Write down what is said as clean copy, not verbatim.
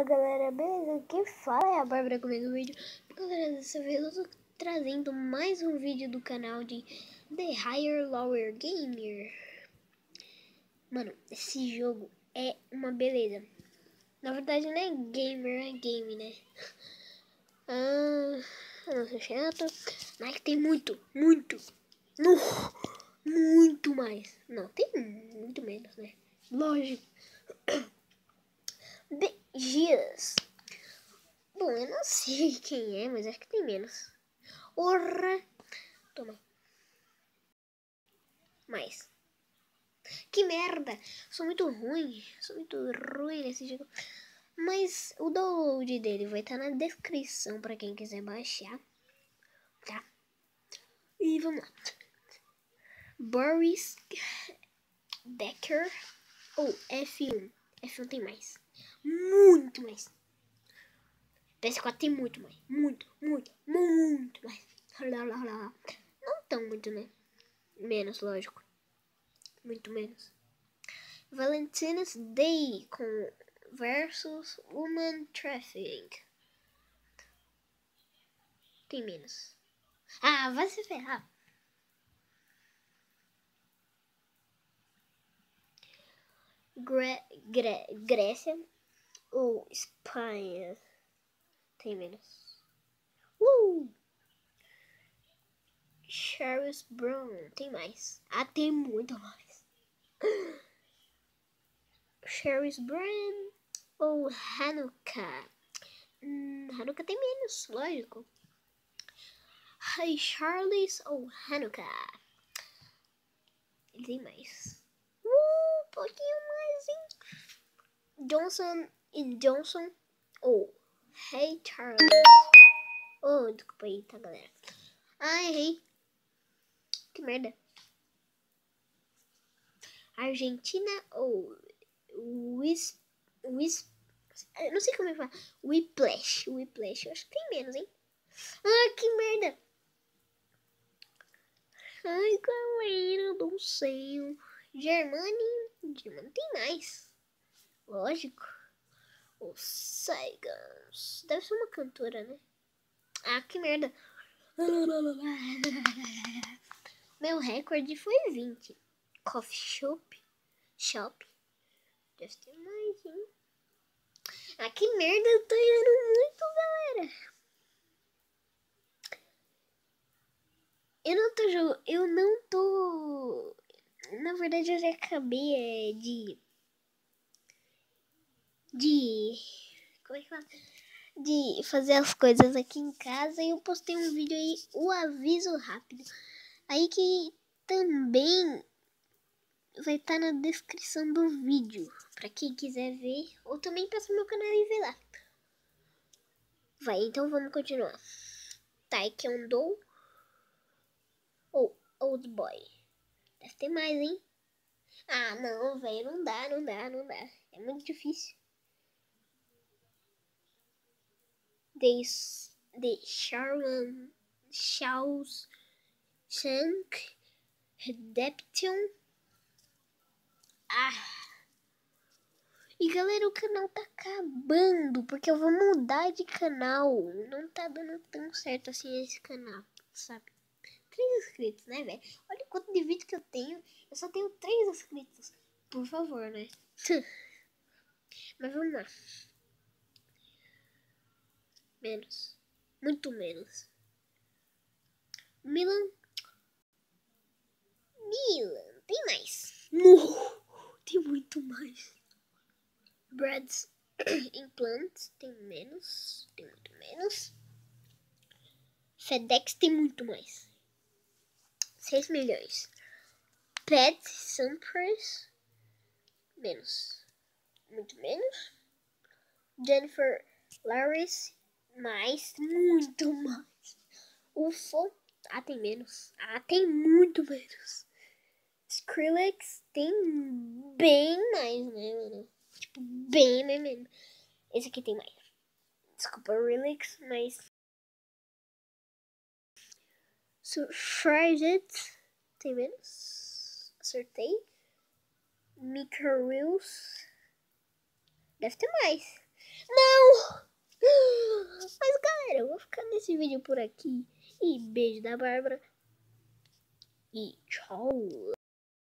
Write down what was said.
Fala galera, beleza? Quem fala é a Bárbara comigo no vídeo. Galera, dessa vez eu tô trazendo mais um vídeo do canal de The Higher Lower Gamer. Mano, esse jogo é uma beleza. Na verdade não é gamer, é game, né? Eu não sou chato. Mas tem muito mais. Não, tem muito menos, né? Lógico. Begias. Bom, eu não sei quem é, mas acho que tem menos. Orra. Toma. Mais. Que merda. Sou muito ruim nesse jogo. Mas o download dele vai estar na descrição para quem quiser baixar. Tá? E vamos lá. Boris Becker ou F1. F1 tem mais. Muito mais. PS4 tem muito mais. Muito mais. Não tão muito, né? Menos, lógico. Muito menos. Valentine's Day com versus Woman Trafficking. Tem menos. Ah, vai se ferrar. Grécia ou Espanha. Tem menos. Charles Brown. Tem mais. Ah, tem muito mais. Charles Brown ou Hanukkah. Hanukkah tem menos, lógico. Hi Charles ou Hanukkah. Ele tem mais. Pouquinho mais, hein? Johnson e Johnson ou Hey Charles. Oh, desculpa aí, tá, galera? Ah, errei. Que merda. Argentina ou eu não sei como é que fala. Whiplash. Eu acho que tem menos, hein? Ah, que merda. Ai, galera, não sei. Germany tem mais. Lógico. O Saigans. Deve ser uma cantora, né? Ah, que merda. Meu recorde foi 20. Coffee shop. Deve ter mais, hein? Ah, que merda, eu tô errando muito, galera. Eu não tô... Na verdade, eu já acabei como é que fala? De fazer as coisas aqui em casa e eu postei um vídeo aí, o aviso rápido. Aí que também vai estar na descrição do vídeo, pra quem quiser ver, ou também passa no meu canal e vê lá. Vai, então vamos continuar. Taekwondo ou Old Boy. Deve ter mais, hein? Ah, não, velho, não dá. É muito difícil. The Shawshank Redemption. Ah. E galera, o canal tá acabando, porque eu vou mudar de canal. Não tá dando tão certo assim esse canal, sabe? 3 inscritos, né, velho? Olha quanto de vídeo que eu tenho. Eu só tenho 3 inscritos. Por favor, né? Mas vamos lá. Menos. Muito menos. Milan. Tem mais. Tem muito mais. Breads Implants tem menos. Tem muito menos. FedEx tem muito mais. 6 milhões. Pet Sampras. Menos. Muito menos. Jennifer Lawrence. Mais. Muito mais. UFO. Ah, tem menos. Ah, tem muito menos. Skrillex tem bem mais, né, mano? Tipo, bem menos. Esse aqui tem mais. Desculpa, Relix, mas... Surprised tem menos. Acertei. Mika Reels deve ter mais. Não! Mas galera, eu vou ficar nesse vídeo por aqui. E beijo da Bárbara. E tchau!